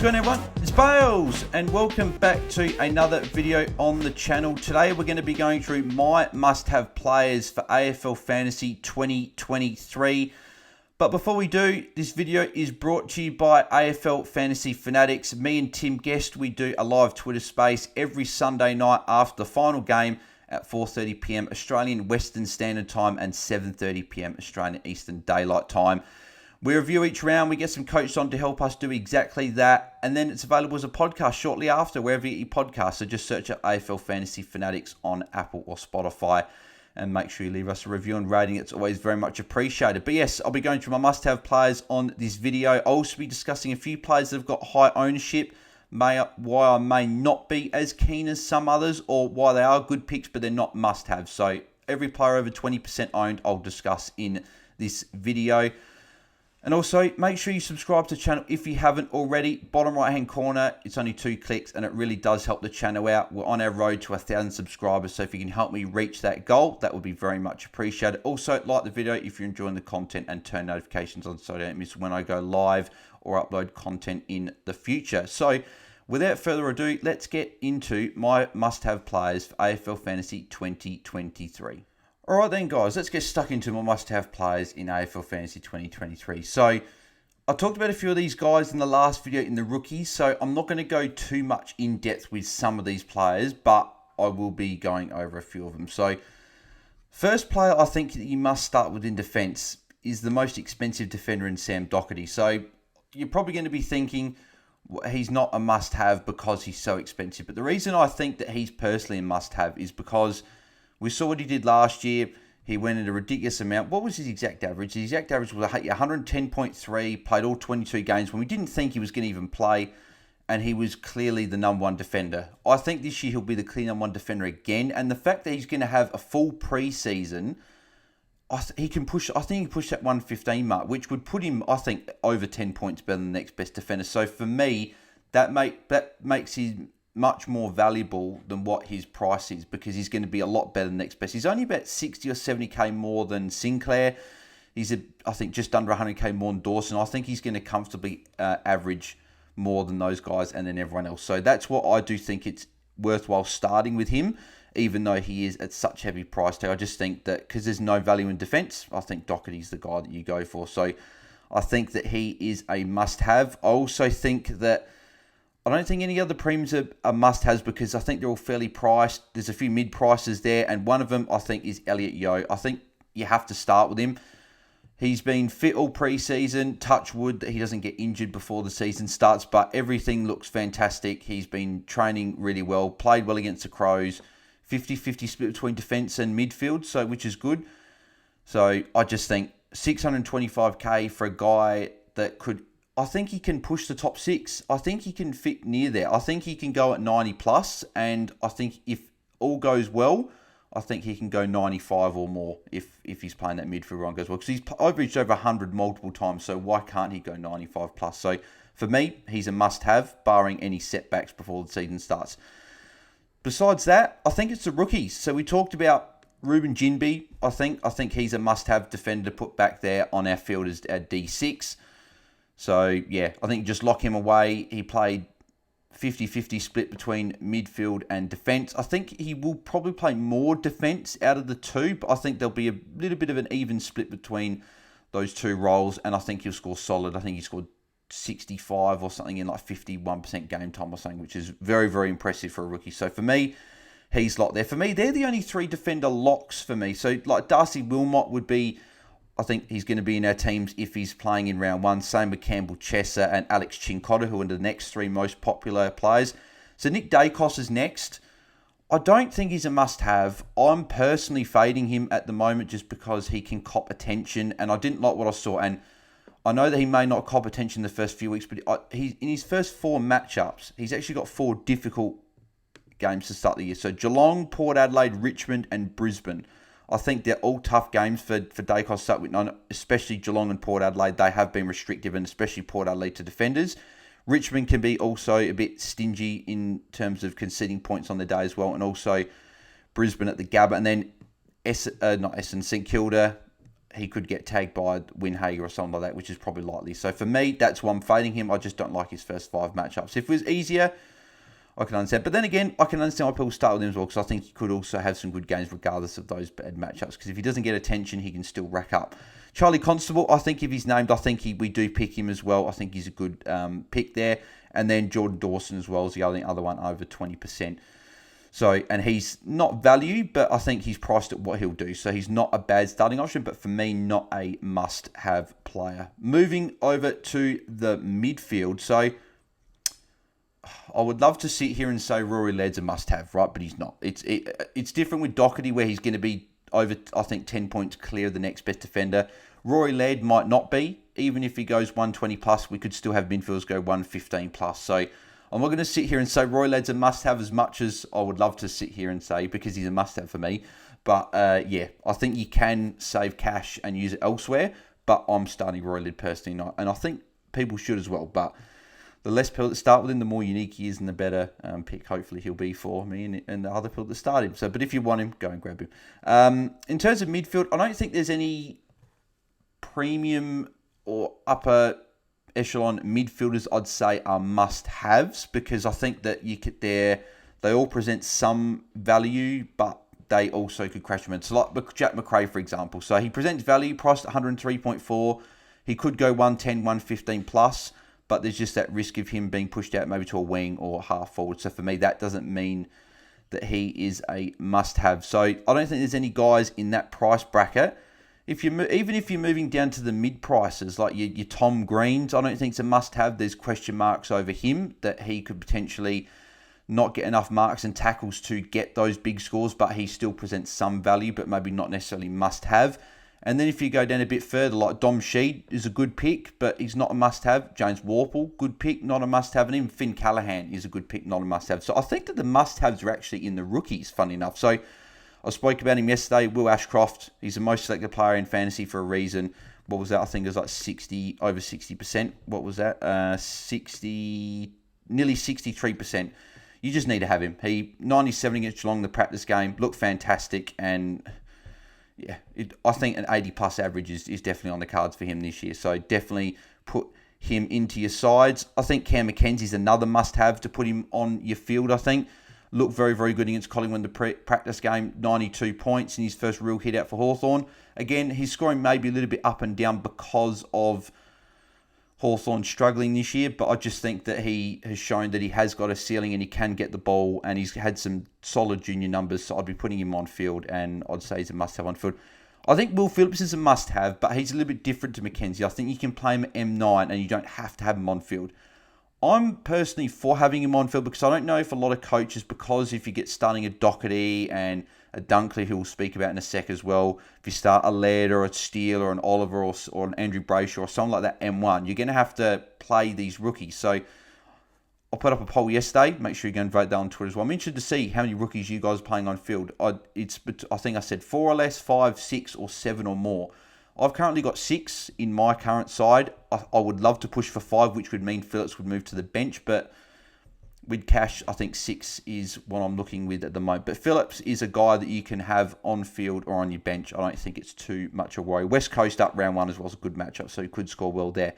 going on, everyone? It's Bales and welcome back to another video on the channel. Today we're going to be going through my must-have players for AFL Fantasy 2023. But before we do, this video is brought to you by AFL Fantasy Fanatics. Me and Tim Guest, we do a live Twitter space every Sunday night after the final game at 4:30 p.m. Australian Western Standard Time and 7:30 p.m. Australian Eastern Daylight Time. We review each round, we get some coaches on to help us do exactly that, and then it's available as a podcast shortly after, wherever you get your podcast. So just search up AFL Fantasy Fanatics on Apple or Spotify, and make sure you leave us a review and rating. It's always very much appreciated. But yes, I'll be going through my must-have players on this video. I'll also be discussing a few players that have got high ownership, why I may not be as keen as some others, or why they are good picks, but they're not must-have. So every player over 20% owned, I'll discuss in this video. And also, make sure you subscribe to the channel if you haven't already. Bottom right-hand corner, it's only 2 clicks, and it really does help the channel out. We're on our road to 1,000 subscribers, so if you can help me reach that goal, that would be very much appreciated. Also, like the video if you're enjoying the content, and turn notifications on so you don't miss when I go live or upload content in the future. So, without further ado, let's get into my must-have players for AFL Fantasy 2023. Alright then guys, let's get stuck into my must-have players in AFL Fantasy 2023. So, I talked about a few of these guys in the last video in the rookies, so I'm not going to go too much in depth with some of these players, but I will be going over a few of them. So, first player I think that you must start with in defence is the most expensive defender in Sam Doherty. So, you're probably going to be thinking he's not a must-have because he's so expensive, but the reason I think that he's personally a must-have is because we saw what he did last year. He went at a ridiculous amount. What was his exact average? His exact average was 110.3, played all 22 games when we didn't think he was going to even play, and he was clearly the number one defender. I think this year he'll be the clear number one defender again, and the fact that he's going to have a full preseason, I think he can push that 115 mark, which would put him, I think, over 10 points better than the next best defender. So for me, that makes him much more valuable than what his price is, because he's going to be a lot better than the next best. He's only about 60 or 70k more than Sinclair. He's, I think, just under 100k more than Dawson. I think he's going to comfortably average more than those guys and then everyone else. So that's what I do think it's worthwhile starting with him, even though he is at such heavy price tag. I just think that because there's no value in defence, I think Doherty's the guy that you go for. So I think that he is a must-have. I also think that I don't think any other premiums are must-haves, because I think they're all fairly priced. There's a few mid-prices there, and one of them, I think, is Elliot Yeo. I think you have to start with him. He's been fit all pre-season. Touch wood that he doesn't get injured before the season starts, but everything looks fantastic. He's been training really well, played well against the Crows, 50-50 split between defence and midfield, so which is good. So I just think 625k for a guy that could, I think he can push the top 6. I think he can fit near there. I think he can go at 90 plus, and I think if all goes well, I think he can go 95 or more if he's playing that midfield run goes well, because he's averaged over 100 multiple times, so why can't he go 95 plus? So for me, he's a must-have, barring any setbacks before the season starts. Besides that, I think it's the rookies. So we talked about Ruben Jinby. I think he's a must-have defender to put back there on our field as our D6. So, yeah, I think just lock him away. He played 50-50 split between midfield and defence. I think he will probably play more defence out of the two, but I think there'll be a little bit of an even split between those two roles, and I think he'll score solid. I think he scored 65 or something in like 51% game time or something, which is very, very impressive for a rookie. So, for me, he's locked there. For me, they're the only 3 defender locks for me. So, like Darcy Wilmot would be, I think he's going to be in our teams if he's playing in round 1. Same with Campbell Chesser and Alex Chincotta, who are the next 3 most popular players. So Nick Dacos is next. I don't think he's a must-have. I'm personally fading him at the moment just because he can cop attention, and I didn't like what I saw. And I know that he may not cop attention in the first few weeks, but in his first 4 matchups, he's actually got 4 difficult games to start the year. So Geelong, Port Adelaide, Richmond, and Brisbane. I think they're all tough games for Dacos, start with, especially Geelong and Port Adelaide. They have been restrictive, and especially Port Adelaide to defenders. Richmond can be also a bit stingy in terms of conceding points on the day as well, and also Brisbane at the Gabba, and then St Kilda he could get tagged by Winhager or something like that, which is probably likely. So for me, that's why I'm fading him. I just don't like his first 5 matchups. If it was easier, I can understand. But then again, I can understand why people start with him as well, because I think he could also have some good games regardless of those bad matchups. Because if he doesn't get attention, he can still rack up. Charlie Constable, I think if he's named, I think we do pick him as well. I think he's a good pick there. And then Jordan Dawson as well is the other one over 20%. So, and he's not value, but I think he's priced at what he'll do. So he's not a bad starting option, but for me, not a must-have player. Moving over to the midfield. So I would love to sit here and say Rory Laird's a must-have, right? But he's not. It's different with Doherty, where he's going to be over, I think, 10 points clear of the next best defender. Rory Laird might not be. Even if he goes 120 plus, we could still have midfielders go 115 plus. So I'm not going to sit here and say Roy Laird's a must-have as much as I would love to sit here and say, because he's a must-have for me. But yeah, I think you can save cash and use it elsewhere. But I'm starting Roy Laird personally, and I think people should as well. But the less people that start with him, the more unique he is, and the better pick hopefully he'll be for me and the other people that start him. So, but if you want him, go and grab him. In terms of midfield, I don't think there's any premium or upper echelon midfielders I'd say are must-haves, because I think that they all present some value, but they also could crash them in. So like Jack McRae, for example. So he presents value, priced at 103.4. He could go 110, 115 plus, but there's just that risk of him being pushed out maybe to a wing or half forward. So for me, that doesn't mean that he is a must-have. So I don't think there's any guys in that price bracket. Even if you're moving down to the mid prices, like your Tom Greens, I don't think it's a must-have. There's question marks over him that he could potentially not get enough marks and tackles to get those big scores, but he still presents some value, but maybe not necessarily must-have. And then if you go down a bit further, like Dom Sheed is a good pick, but he's not a must-have. James Warple, good pick, not a must-have. And even Finn Callahan is a good pick, not a must-have. So I think that the must-haves are actually in the rookies, funny enough. So I spoke about him yesterday. Will Ashcroft, he's the most selected player in fantasy for a reason. What was that? I think it was like over 60%. What was that? Nearly 63%. You just need to have him. He 97 against Geelong, the practice game, looked fantastic, and yeah, I think an 80 plus average is definitely on the cards for him this year. So definitely put him into your sides. I think Cam Mackenzie's another must-have to put him on your field, I think. Looked very, very good against Collingwood in the practice game. 92 points in his first real hit out for Hawthorn. Again, his scoring may be a little bit up and down because of Hawthorn struggling this year, but I just think that he has shown that he has got a ceiling and he can get the ball, and he's had some solid junior numbers, so I'd be putting him on field, and I'd say he's a must-have on field. I think Will Phillips is a must-have, but he's a little bit different to Mackenzie. I think you can play him at M9 and you don't have to have him on field. I'm personally for having him on field, because I don't know if a lot of coaches, because if you get starting a Doherty and a Dunkley, who we'll speak about in a sec as well, if you start a Laird or a Steele or an Oliver or an Andrew Brayshaw or something like that, M1, you're going to have to play these rookies. So I put up a poll yesterday. Make sure you go and vote that on Twitter as well. I'm interested to see how many rookies you guys are playing on field. I think I said 4 or less, 5, 6 or 7 or more. I've currently got 6 in my current side. I would love to push for 5, which would mean Phillips would move to the bench. But with cash, I think 6 is what I'm looking with at the moment. But Phillips is a guy that you can have on field or on your bench. I don't think it's too much a worry. West Coast up round 1 as well is a good matchup, so he could score well there.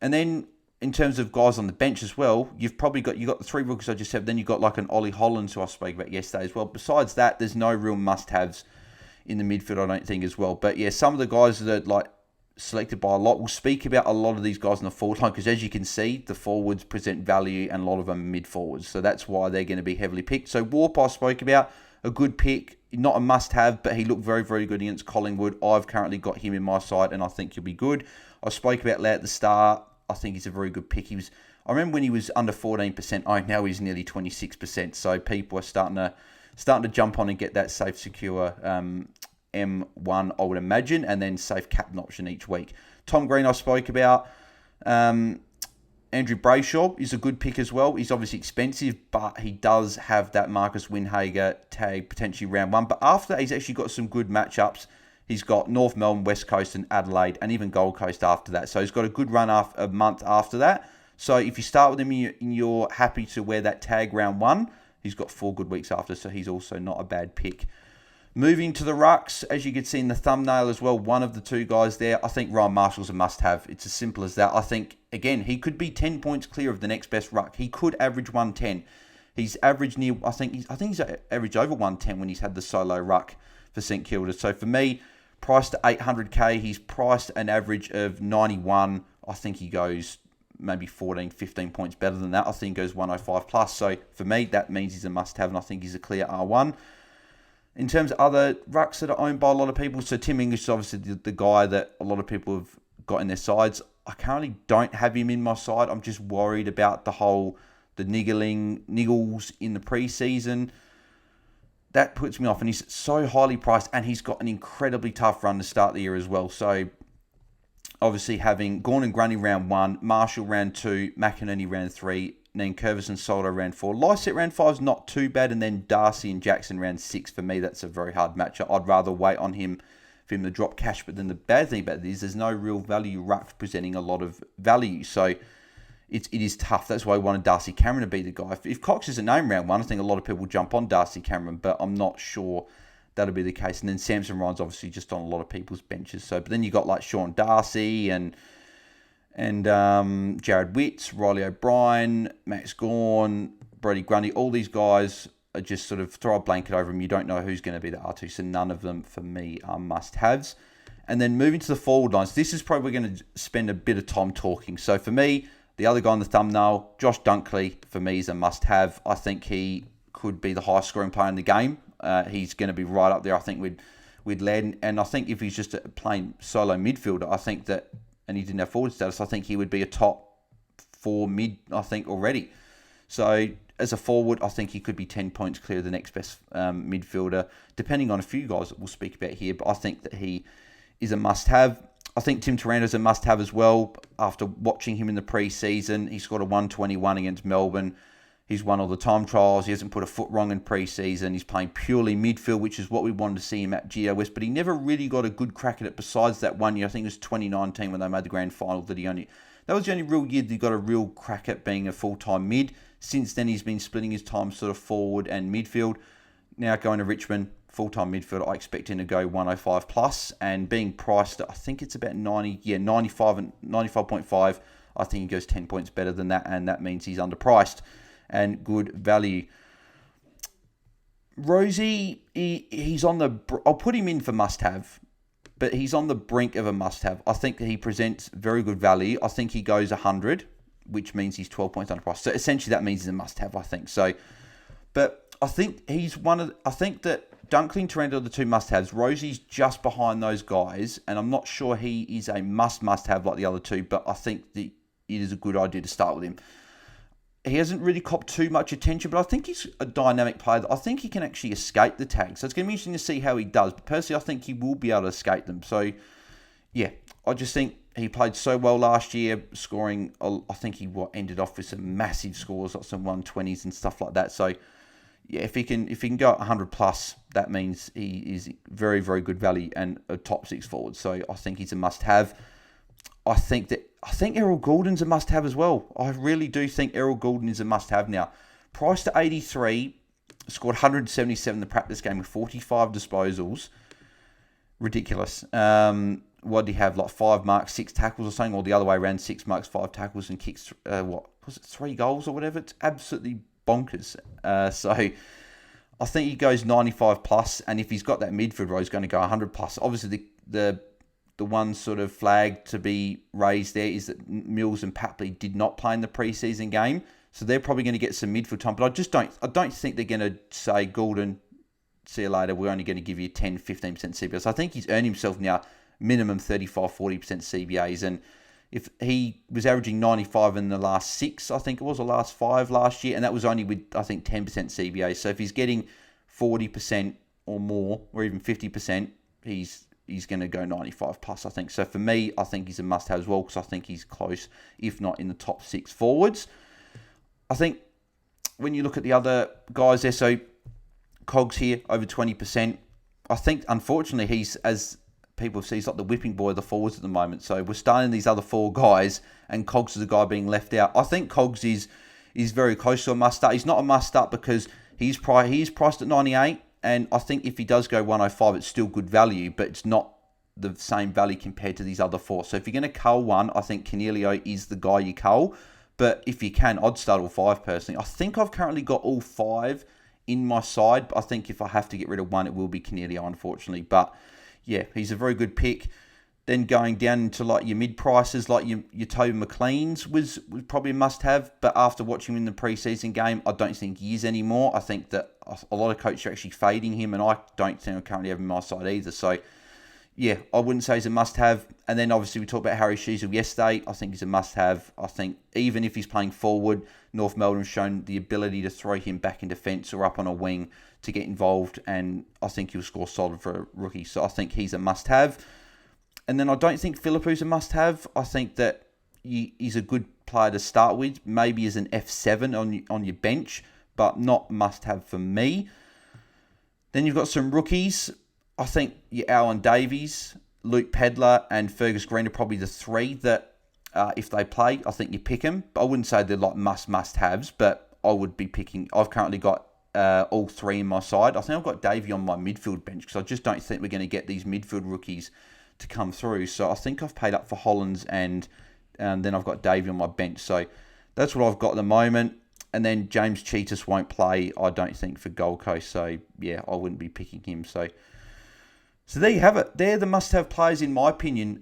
And then in terms of guys on the bench as well, you've got the 3 rookies I just said. Then you've got like an Ollie Hollands, who I spoke about yesterday as well. Besides that, there's no real must-haves in the midfield, I don't think, as well. But yeah, some of the guys that are like selected by a lot, we'll speak about a lot of these guys in the forward line, because as you can see, the forwards present value and a lot of them are mid-forwards. So that's why they're going to be heavily picked. So Warp, I spoke about, a good pick, not a must-have, but he looked very, very good against Collingwood. I've currently got him in my side, and I think he'll be good. I spoke about Laird at the start. I think he's a very good pick. I remember when he was under 14%. Now he's nearly 26%. So people are starting to jump on and get that safe, secure M1, I would imagine, and then safe captain option each week. Tom Green, I spoke about. Andrew Brayshaw is a good pick as well. He's obviously expensive, but he does have that Marcus Winhager tag potentially round 1. But after that, he's actually got some good matchups. He's got North Melbourne, West Coast and Adelaide, and even Gold Coast after that. So he's got a good run a month after that. So if you start with him and you're happy to wear that tag round 1, he's got 4 good weeks after, so he's also not a bad pick. Moving to the rucks, as you can see in the thumbnail as well, one of the two guys there, I think Ryan Marshall's a must-have. It's as simple as that. I think, again, he could be 10 points clear of the next best ruck. He could average 110. He's averaged near, I think he's averaged over 110 when he's had the solo ruck for St Kilda. So for me, priced at 800k, he's priced an average of 91. I think he goes maybe 14, 15 points better than that. I think he goes 105 plus. So for me, that means he's a must-have, and I think he's a clear R1. In terms of other rucks that are owned by a lot of people, so Tim English is obviously the guy that a lot of people have got in their sides. I currently don't have him in my side. I'm just worried about the niggles in the preseason. That puts me off, and he's so highly priced, and he's got an incredibly tough run to start the year as well. So obviously having Gawn and Grundy round 1, Marshall round 2, McInerney round 3, and then Curvis and Soldo round 4. Lysett round 5 is not too bad, and then Darcy and Jackson round 6. For me, that's a very hard matchup. I'd rather wait on him for him to drop cash, but then the bad thing about this is there's no real value ruck presenting a lot of value. So it is tough. That's why I wanted Darcy Cameron to be the guy. If Cox isn't named round 1, I think a lot of people will jump on Darcy Cameron, but I'm not sure that'll be the case. And then Samson Ryan's obviously just on a lot of people's benches. So, but then you got like Sean Darcy and Jared Witts, Riley O'Brien, Max Gawn, Brody Grundy. All these guys are just sort of throw a blanket over them. You don't know who's going to be the R2, so none of them for me are must-haves. And then moving to the forward lines, this is probably going to spend a bit of time talking. So for me, the other guy on the thumbnail, Josh Dunkley, for me is a must-have. I think he could be the highest scoring player in the game. He's going to be right up there, I think, with Len. And I think if he's just playing solo midfielder, I think that, and he didn't have forward status, I think he would be a top 4 mid, I think, already. So as a forward, I think he could be 10 points clear of the next best midfielder, depending on a few guys that we'll speak about here. But I think that he is a must-have. I think Tim Taranto's a must-have as well. After watching him in the pre-season, he scored a 121 against Melbourne. He's won all the time trials. He hasn't put a foot wrong in pre-season. He's playing purely midfield, which is what we wanted to see him at GOS. But he never really got a good crack at it besides that one year. I think it was 2019 when they made the grand final. That was the only real year that he got a real crack at being a full-time mid. Since then, he's been splitting his time sort of forward and midfield. Now going to Richmond, full-time midfield, I expect him to go 105 plus. And being priced at, I think it's about 95 and 95.5. I think he goes 10 points better than that, and that means he's underpriced and good value. Rosie, he's on the... I'll put him in for must-have, but he's on the brink of a must-have. I think that he presents very good value. I think he goes 100, which means he's 12 points underpriced. So essentially that means he's a must-have, I think. So, but I think he's I think that Dunkley and Taranto are the two must-haves. Rosie's just behind those guys, and I'm not sure he is a must-have like the other two, but I think that it is a good idea to start with him. He hasn't really copped too much attention, but I think he's a dynamic player. I think he can actually escape the tags. So it's going to be interesting to see how he does. But personally, I think he will be able to escape them. So, yeah, I just think he played so well last year, scoring, I think he ended off with some massive scores, like some 120s and stuff like that. So, yeah, if he can go at 100 plus, that means he is very, very good value and a top 6 forward. So I think he's a must-have. I think Errol Goulden's a must-have as well. I really do think Errol Goulden is a must-have now. Priced at 83, scored 177 in the practice game with 45 disposals. Ridiculous. What did he have? Like 5 marks, 6 tackles or something? Or the other way around, 6 marks, 5 tackles and kicks, 3 goals or whatever? It's absolutely bonkers. So I think he goes 95 plus, and if he's got that midfield row, he's going to go 100 plus. Obviously, the one sort of flag to be raised there is that Mills and Papley did not play in the preseason game, so they're probably going to get some midfield time. But I don't think they're going to say, Goulden, see you later, we're only going to give you 10, 15% CBAs. I think he's earned himself now minimum 35, 40% CBAs, and if he was averaging 95 in the last 6, I think it was, the last 5 last year, and that was only with, I think, 10% CBAs. So if he's getting 40% or more, or even 50%, he's going to go 95 plus, I think. So for me, I think he's a must-have as well, because I think he's close, if not in the top 6 forwards. I think when you look at the other guys there, so Cogs here, over 20%. I think, unfortunately, he's, as people see, he's like the whipping boy of the forwards at the moment. So we're starting these other 4 guys, and Cogs is the guy being left out. I think Cogs is very close to a must-start. He's not a must-start because he's priced at 98. And I think if he does go 105, it's still good value, but it's not the same value compared to these other 4. So if you're going to cull one, I think Cornelio is the guy you cull. But if you can, I'd start all 5 personally. I think I've currently got all 5 in my side, but I think if I have to get rid of one, it will be Cornelio, unfortunately. But yeah, he's a very good pick. Then going down into like your mid prices, like your Toby McLean's was probably a must-have. But after watching him in the preseason game, I don't think he is anymore. I think that a lot of coaches are actually fading him, and I don't think I currently have him on my side either. So yeah, I wouldn't say he's a must-have. And then obviously we talked about Harry Sheezel yesterday. I think he's a must-have. I think even if he's playing forward, North Melbourne have shown the ability to throw him back in defence or up on a wing to get involved. And I think he'll score solid for a rookie. So I think he's a must-have. And then I don't think Philippu's a must-have. I think that he's a good player to start with. Maybe as an F7 on your bench, but not must-have for me. Then you've got some rookies. I think your Alan Davies, Luke Pedler, and Fergus Green are probably the 3 that, if they play, I think you pick them. But I wouldn't say they're like must-haves, but I would be picking. I've currently got all 3 in my side. I think I've got Davey on my midfield bench because I just don't think we're going to get these midfield rookies to come through. So I think I've paid up for Hollands, and then I've got Davey on my bench. So that's what I've got at the moment. And then James Cheetahs won't play, I don't think, for Gold Coast. So yeah, I wouldn't be picking him. So there you have it. They're the must-have players, in my opinion,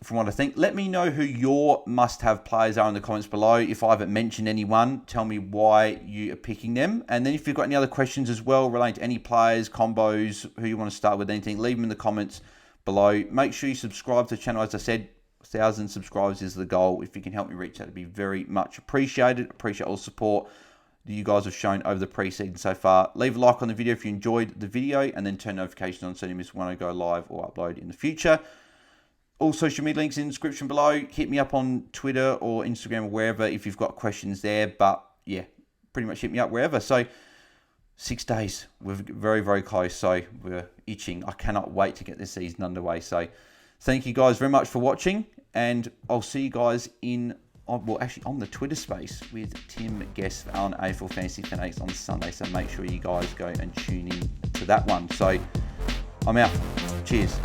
from what I think. Let me know who your must-have players are in the comments below. If I haven't mentioned anyone, tell me why you are picking them. And then if you've got any other questions as well relating to any players, combos, who you want to start with, anything, leave them in the comments below. Make sure you subscribe to the channel. As I said, 1,000 subscribers is the goal. If you can help me reach that, it'd be very much appreciated. Appreciate all the support that you guys have shown over the pre-season so far. Leave a like on the video if you enjoyed the video, and then turn notifications on so you miss when I go live or upload in the future. All social media links in the description below. Hit me up on Twitter or Instagram or wherever if you've got questions there. But yeah, pretty much hit me up wherever. So 6 days. We're very, very close. So we're itching. I cannot wait to get this season underway. So thank you guys very much for watching, and I'll see you guys on the Twitter space with Tim Guest on AFL Fantasy Fanatics on Sunday. So make sure you guys go and tune in to that one. So I'm out. Cheers.